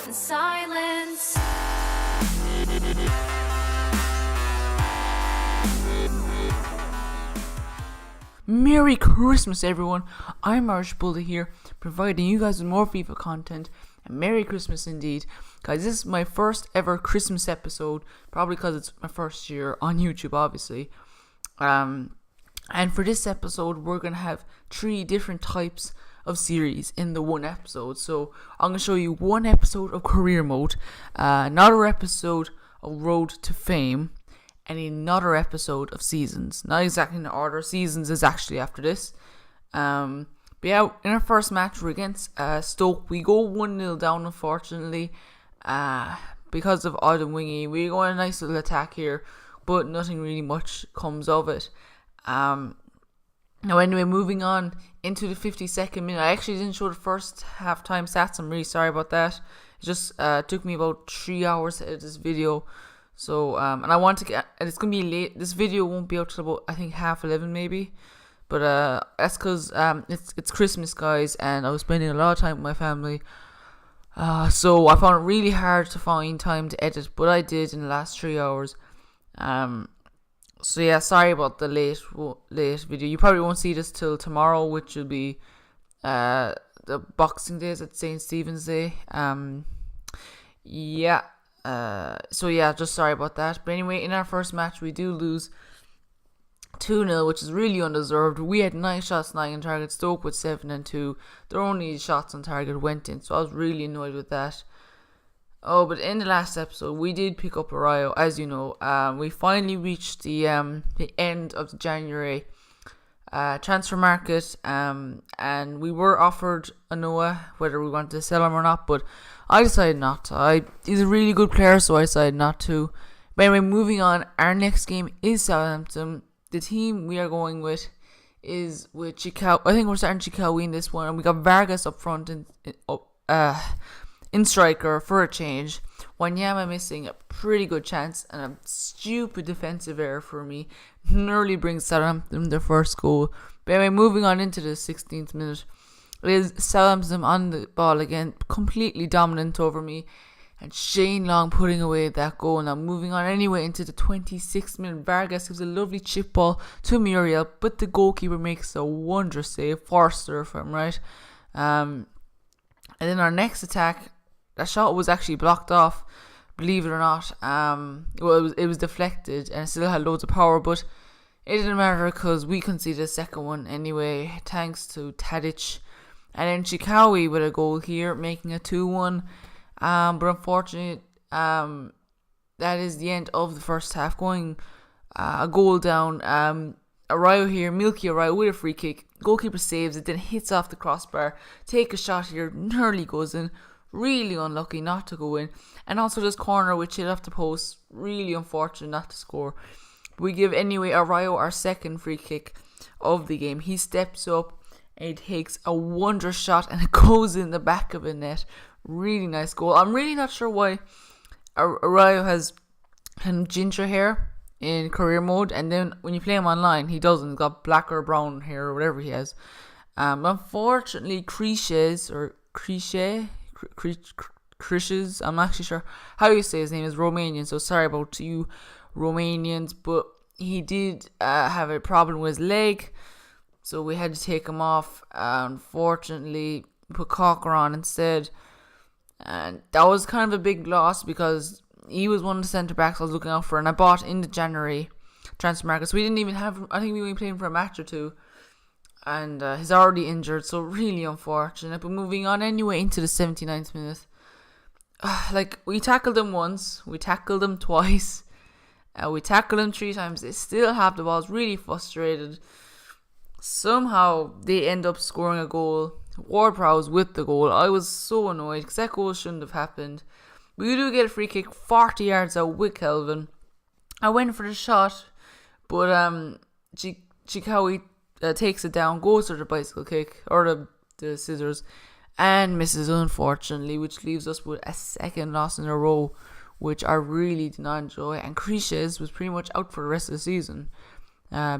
in silence. Merry Christmas, everyone. I'm Irish Bully here, providing you guys with more FIFA content. And Merry Christmas indeed. Guys, this is my first ever Christmas episode, probably because it's my first year on YouTube, obviously. And for this episode, we're going to have 3 different types of series in the one episode. So I'm going to show you one episode of Career Mode, another episode of Road to Fame, and another episode of Seasons. Not exactly in the order. Seasons is actually after this. But yeah, in our first match, we're against Stoke. We go 1-0 down, unfortunately, because of Odd and Wingy. We go on a nice little attack here, but nothing really much comes of it. Now anyway, moving on into the 52nd minute. I actually didn't show the first half-time stats. I'm really sorry about that. It just took me about 3 hours to edit this video. So, and I want to get, and it's going to be late. This video won't be out till about, I think, 11:30 maybe. But that's because it's Christmas, guys, and I was spending a lot of time with my family. So I found it really hard to find time to edit, but I did in the last 3 hours. So yeah, sorry about the late video. You probably won't see this till tomorrow, which will be the Boxing Day, at St. Stephen's Day. Yeah. So yeah, just sorry about that. But anyway, in our first match, we do lose 2-0, which is really undeserved. We had 9 shots, 9 on target. Stoke with 7 and 2. Their only shots on target went in, so I was really annoyed with that. Oh, but in the last episode, we did pick up Arayo, as you know. We finally reached the end of the January transfer market, and we were offered a Noah, whether we wanted to sell him or not, but I decided not to. He's a really good player, so I decided not to. But anyway, moving on, our next game is Southampton. The team we are going with is with Chicago. I think we're starting Chicago in this one, and we got Vargas up front in striker for a change. Wanyama missing a pretty good chance, and a stupid defensive error for me nearly brings Southampton their first goal. But anyway, moving on into the 16th minute, it is Southampton on the ball again, completely dominant over me, and Shane Long putting away that goal. Now moving on anyway into the 26th minute, Vargas gives a lovely chip ball to Muriel, but the goalkeeper makes a wondrous save. Forster, if I'm right. And then our next attack, that shot was actually blocked off, believe it or not. Well, it was deflected, and it still had loads of power, but it didn't matter because we conceded a second one anyway, thanks to Tadic. And then Chikawi with a goal here, making a 2-1. But unfortunately, that is the end of the first half, going a goal down. Arayo here, Milky Arayo with a free kick. Goalkeeper saves it, then hits off the crossbar. Take a shot here, nearly goes in. Really unlucky not to go in. And also this corner which hit off the post, really unfortunate not to score. We give anyway Arayo our second free kick of the game. He steps up and he takes a wondrous shot, and it goes in the back of the net. Really nice goal. I'm really not sure why Arayo has kind of ginger hair in career mode, and then when you play him online, he doesn't. He's got black or brown hair or whatever he has. Unfortunately, Krishes, I'm not actually sure how you say his name, is Romanian, so sorry about you Romanians, but he did have a problem with his leg, so we had to take him off. Unfortunately, put Cocker on instead, and that was kind of a big loss because he was one of the centre backs I was looking out for, and I bought in the January transfer market, so we didn't even have, I think we only played him for a match or two, and he's already injured, so really unfortunate. But moving on anyway into the 79th minute, we tackled them once, we tackled them twice, we tackled them 3 times. They still have the ball. I was really frustrated. Somehow they end up scoring a goal. Ward-Prowse with the goal. I was so annoyed because that goal shouldn't have happened. We do get a free kick 40 yards out with Kelvin. I went for the shot, but Chikawi takes it down, goes for the bicycle kick or the scissors, and misses, unfortunately, which leaves us with a second loss in a row, which I really did not enjoy. And Krishes was pretty much out for the rest of the season,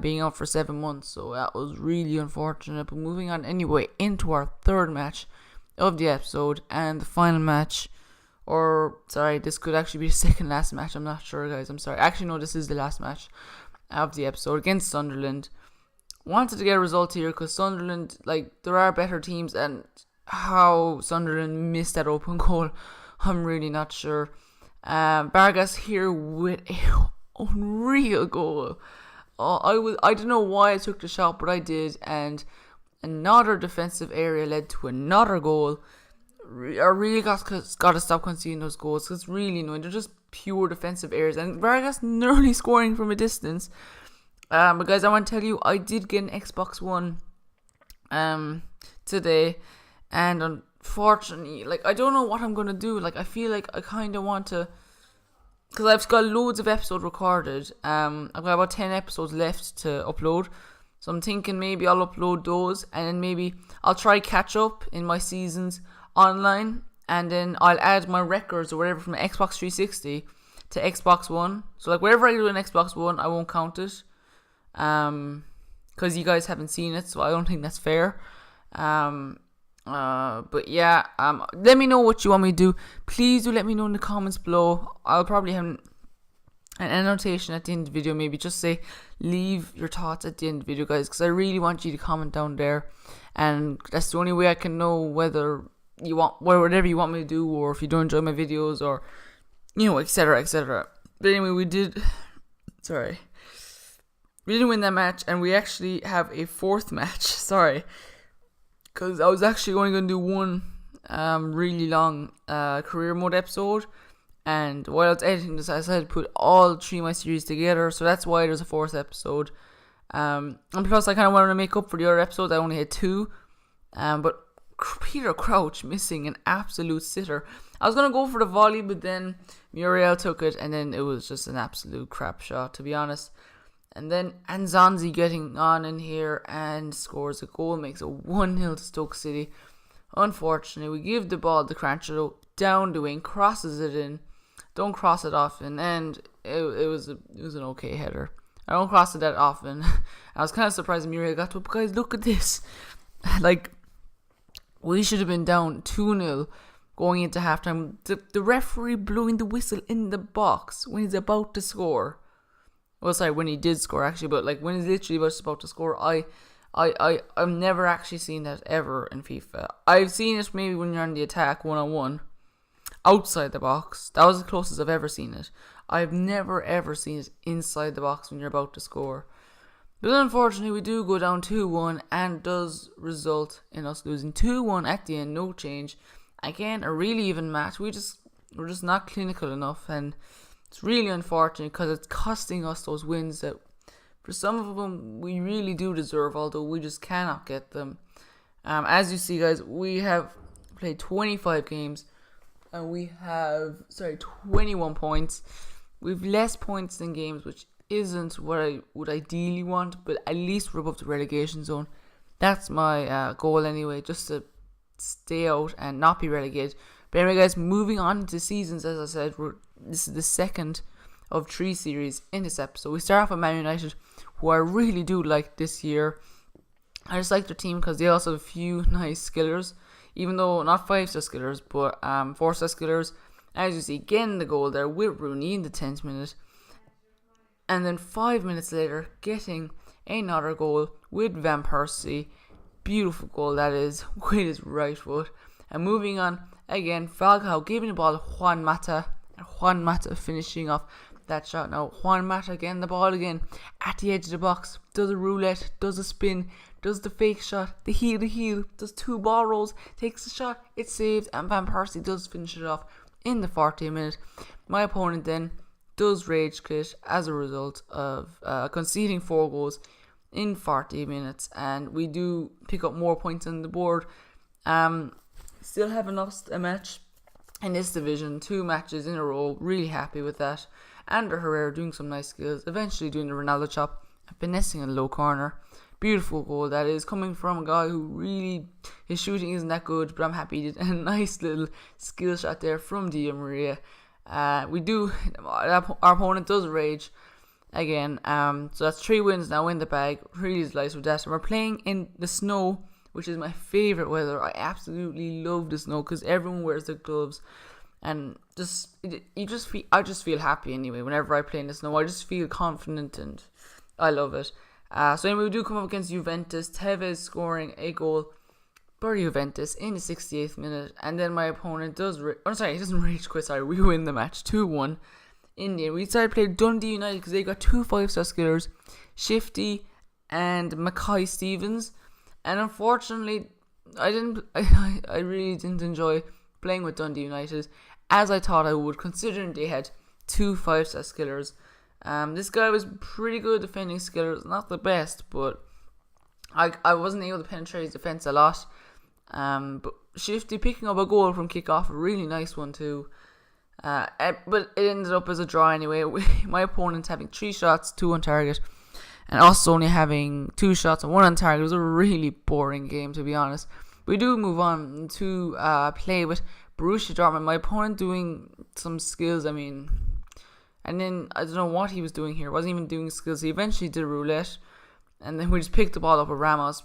being out for 7 months, so that was really unfortunate. But moving on anyway into our third match of the episode, and the final match Or, sorry, this could actually be the second last match. I'm not sure, guys. I'm sorry. Actually, no, this is the last match of the episode against Sunderland. Wanted to get a result here because Sunderland, like, there are better teams, and how Sunderland missed that open goal, I'm really not sure. Vargas here with a unreal goal. I don't know why I took the shot, but I did, and another defensive area led to another goal. I really got to stop conceding those goals because it's really annoying. They're just pure defensive errors, and Vargas nearly scoring from a distance. But guys, I want to tell you, I did get an Xbox One today, and unfortunately, like, I don't know what I'm gonna do. Like, I feel like I kind of want to, because I've got loads of episodes recorded. I've got about 10 episodes left to upload, so I'm thinking maybe I'll upload those, and then maybe I'll try catch up in my seasons online, and then I'll add my records or whatever from Xbox 360 to Xbox One. So, like, wherever I do an Xbox One, I won't count it, because you guys haven't seen it, so I don't think that's fair. But yeah, let me know what you want me to do. Please do let me know in the comments below. I'll probably have an annotation at the end of the video, maybe just say leave your thoughts at the end of the video, guys, because I really want you to comment down there, and that's the only way I can know whether you want whatever you want me to do, or if you don't enjoy my videos, or etc, etc. But anyway, we didn't win that match, and we actually have a fourth match. Sorry, because I was actually only going to do one really long career mode episode, and while I was editing this, I decided to put all three of my series together, so that's why there's a fourth episode. And plus, I kind of wanted to make up for the other episodes. I only had two, but Peter Crouch missing an absolute sitter. I was going to go for the volley, but then Muriel took it, and then it was just an absolute crap shot, to be honest. And then Anzanzi getting on in here and scores a goal, makes it 1-0 to Stoke City. Unfortunately, we give the ball to Cranchero down the wing, crosses it in. Don't cross it often, and it was an okay header. I don't cross it that often. I was kind of surprised Muriel got to it, but guys, look at this. Like, we should have been down 2-0 going into halftime. The referee blowing the whistle in the box when he's about to score. Well, sorry, when he did score, actually, but like when he's literally about to score, I've never actually seen that ever in FIFA. I've seen it maybe when you're on the attack 1-on-1 outside the box. That was the closest I've ever seen it. I've never ever seen it inside the box when you're about to score. But unfortunately, we do go down 2-1, and does result in us losing 2-1 at the end. No change. Again, a really even match. We're just not clinical enough, and it's really unfortunate because it's costing us those wins that, for some of them, we really do deserve, although we just cannot get them. As you see, guys, we have played 25 games, and we have 21 points. We've less points than games, which isn't what I would ideally want, but at least we're above the relegation zone. That's my goal anyway, just to stay out and not be relegated. But anyway, guys, moving on to seasons, as I said, this is the second of 3 series in this episode. We start off with Man United, who I really do like this year. I just like their team because they also have a few nice skillers, even though not 5-star skillers, but 4-star skillers. As you see, getting the goal there with Rooney in the 10th minute. And then 5 minutes later, getting another goal with Van Persie. Beautiful goal that is, with his right foot. And moving on, again, Falcao giving the ball to Juan Mata. And Juan Mata finishing off that shot. Now, Juan Mata getting the ball again at the edge of the box. Does a roulette, does a spin, does the fake shot, the heel, does 2 ball rolls, takes the shot, it's saved, and Van Persie does finish it off in the 40th minute. My opponent then does rage quit as a result of conceding 4 goals in 40 minutes, and we do pick up more points on the board. Still haven't lost a match in this division, 2 matches in a row, really happy with that. Ander Herrera doing some nice skills, eventually doing the Ronaldo chop, finessing a low corner. Beautiful goal that is, coming from a guy who really, his shooting isn't that good, but I'm happy he did a nice little skill shot there from Di Maria. Our opponent does rage again, so that's 3 wins now in the bag. Really delighted with that. And we're playing in the snow, which is my favourite weather. I absolutely love the snow because everyone wears their gloves. And I just feel happy anyway whenever I play in the snow. I just feel confident and I love it. So anyway, we do come up against Juventus. Tevez scoring a goal for Juventus in the 68th minute, and then my opponent he doesn't rage quit. Sorry, we win the match 2-1. Indian. We decided to play Dundee United because they got 2 5-star skillers, Shifty and Mackay Stevens, and unfortunately, I really didn't enjoy playing with Dundee United as I thought I would, considering they had 2 5-star skillers. This guy was pretty good defending skillers, not the best, but I wasn't able to penetrate his defense a lot. But Shifty picking up a goal from kickoff, a really nice one too. But it ended up as a draw anyway. My opponent having 3 shots, 2 on target, and us only having 2 shots and 1 on target. It was a really boring game, to be honest. We do move on to play with Borussia Dortmund. My opponent doing some skills, and then I don't know what he was doing here. Wasn't even doing skills. He eventually did roulette, and then we just picked the ball up with Ramos,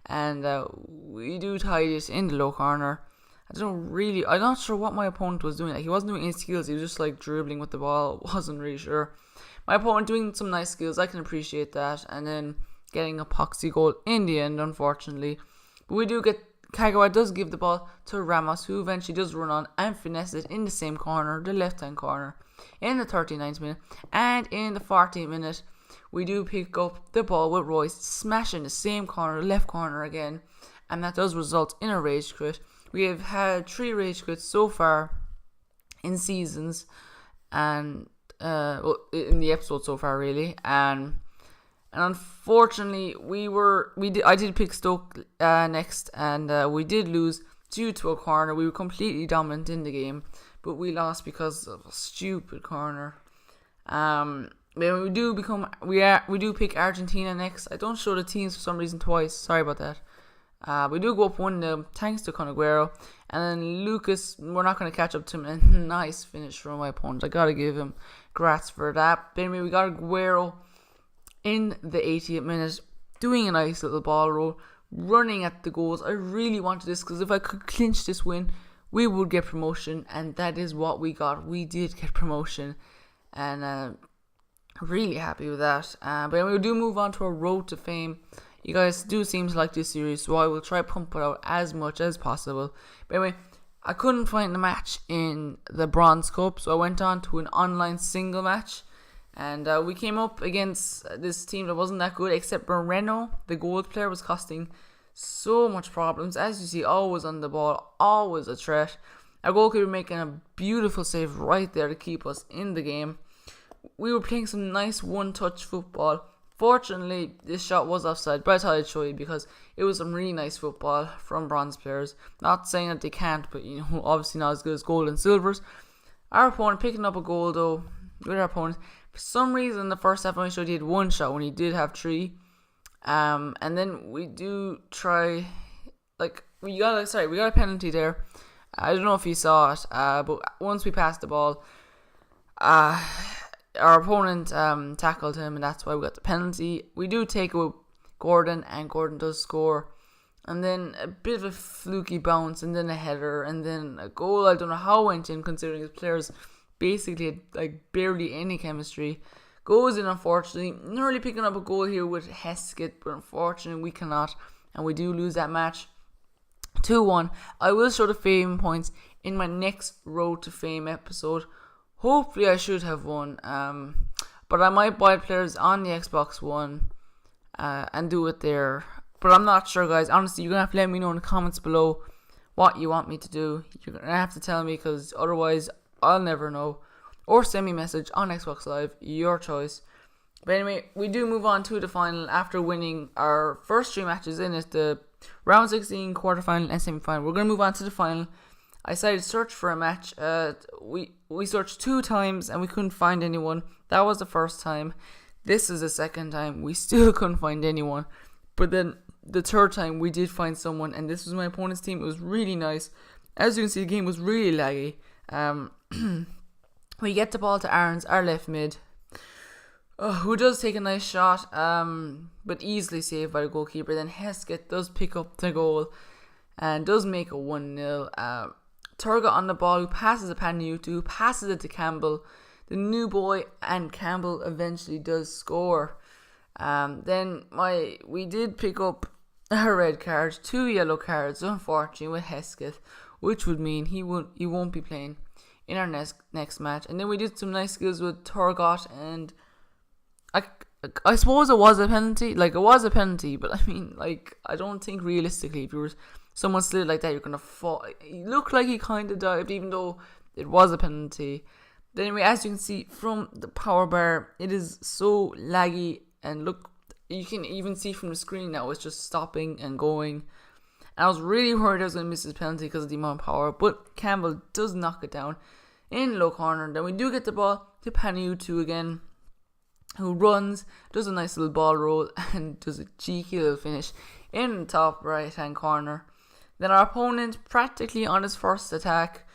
and we do tie it in the low corner. I'm not sure what my opponent was doing. Like, he wasn't doing any skills. He was just like dribbling with the ball. Wasn't really sure. My opponent doing some nice skills. I can appreciate that. And then getting a poxy goal in the end, unfortunately. But we do get Kagawa does give the ball to Ramos, who eventually does run on and finesse it in the same corner, the left-hand corner, in the 39th minute. And in the 40th minute, we do pick up the ball with Royce, smashing the same corner, left corner again. And that does result in a rage quit. We have had 3 rage quits so far in seasons, and in the episode so far, really. And unfortunately, I did pick Stoke next, and we did lose due to a corner. We were completely dominant in the game, but we lost because of a stupid corner. We do pick Argentina next. I don't show the teams for some reason twice. Sorry about that. We do go up 1-0 thanks to Conaguero, and then Lucas, we're not going to catch up to him. A nice finish from my opponent. I got to give him grats for that. But anyway, we got Aguero in the 80th minute doing a nice little ball roll, running at the goals. I really wanted this because if I could clinch this win, we would get promotion, and that is what we got. We did get promotion, and really happy with that. But anyway, we do move on to our road to fame. You guys do seem to like this series, so I will try to pump it out as much as possible. But anyway, I couldn't find the match in the Bronze Cup, so I went on to an online single match. And we came up against this team that wasn't that good, except Moreno, the gold player, was costing so much problems. As you see, always on the ball, always a threat. Our goalkeeper making a beautiful save right there to keep us in the game. We were playing some nice one-touch football. Fortunately, this shot was offside, but I thought I'd show you because it was some really nice football from bronze players. Not saying that they can't, but obviously not as good as gold and silvers. Our opponent picking up a goal though with our opponent. For some reason, the first half I showed he had 1 shot when he did have 3. And then we do try, we got a penalty there. I don't know if you saw it, but once we passed the ball, our opponent tackled him, and that's why we got the penalty. We do take away Gordon, and Gordon does score. And then a bit of a fluky bounce, and then a header, and then a goal. I don't know how it went in, considering his players basically had barely any chemistry. Goes in, unfortunately. Nearly picking up a goal here with Heskett, but unfortunately we cannot, and we do lose that match 2-1. I will show the fame points in my next Road to Fame episode. Hopefully I should have won, but I might buy players on the Xbox One and do it there. But I'm not sure, guys. Honestly, you're going to have to let me know in the comments below what you want me to do. You're going to have to tell me, because otherwise I'll never know. Or send me a message on Xbox Live, your choice. But anyway, we do move on to the final after winning our first 3 matches in it, the round 16, quarterfinal and semi-final. We're going to move on to the final. I decided to search for a match. We searched 2 times and we couldn't find anyone. That was the first time. This is the second time. We still couldn't find anyone. But then the third time we did find someone, and this was my opponent's team. It was really nice. As you can see, the game was really laggy. We get the ball to Aarons, our left mid, who does take a nice shot, but easily saved by the goalkeeper. Then Heskett does pick up the goal and does make a 1-0. Turgot on the ball, who passes it to who passes it to Campbell, the new boy, and Campbell eventually does score. Then we did pick up a red card, 2 yellow cards, unfortunately, with Hesketh, which would mean he won't be playing in our next match. And then we did some nice skills with Turgot, and I suppose it was a penalty. Like, it was a penalty, but I mean, like, I don't think realistically, if you were someone slid like that, you're gonna fall. He looked like he kind of dived, even though it was a penalty. But anyway, as you can see from the power bar, it is so laggy, and look, you can even see from the screen now it's just stopping and going. And I was really worried I was going to miss this penalty because of the amount of power, but Campbell does knock it down in low corner. Then we do get the ball to Paniutu again, who runs, does a nice little ball roll, and does a cheeky little finish in the top right hand corner. Then our opponent, practically on his first attack,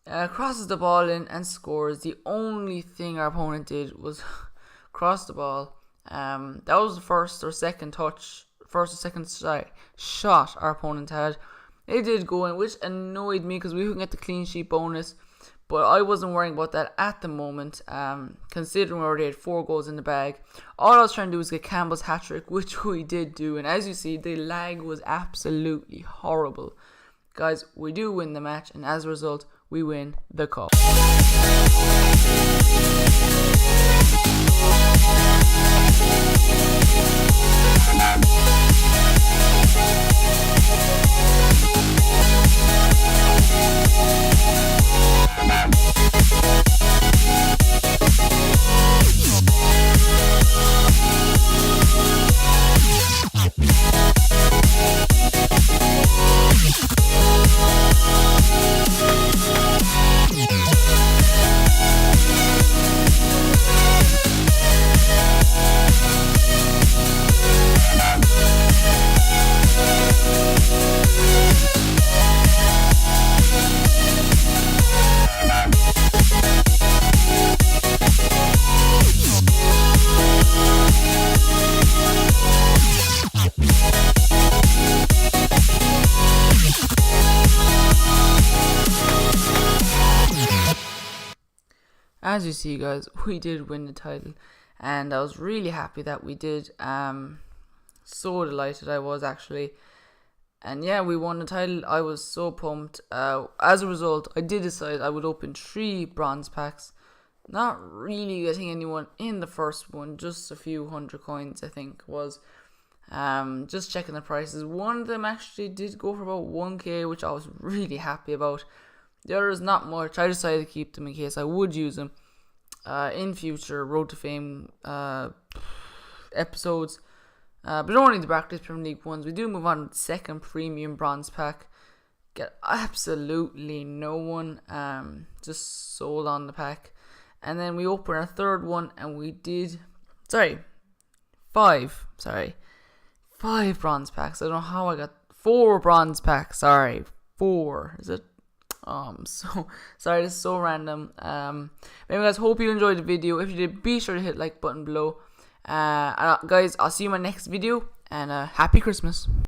crosses the ball in and scores. The only thing our opponent did was cross the ball. That was the first or second shot our opponent had. It did go in, which annoyed me because we couldn't get the clean sheet bonus. But I wasn't worrying about that at the moment, considering we already had 4 goals in the bag. All I was trying to do was get Campbell's hat-trick, which we did do. And as you see, the lag was absolutely horrible. Guys, we do win the match, and as a result, we win the cup. As you see, guys, we did win the title, and I was really happy that we did. So delighted I was, actually. And yeah, we won the title. I was so pumped. As a result, I did decide I would open 3 bronze packs. Not really getting anyone in the first one, just a few 100 coins, I think was. Just checking the prices. One of them actually did go for about 1k, which I was really happy about. The others not much. I decided to keep them in case I would use them in future Road to Fame episodes. But only the Barclays Premier League ones. We do move on to the second premium bronze pack. Get absolutely no one. Just sold on the pack. And then we open our third one, and we did 5 bronze packs. I don't know how I got 4 bronze packs. 4. Is it? So sorry, this is so random. Anyway, guys, hope you enjoyed the video. If you did, be sure to hit like button below. Guys, I'll see you in my next video, and happy Christmas.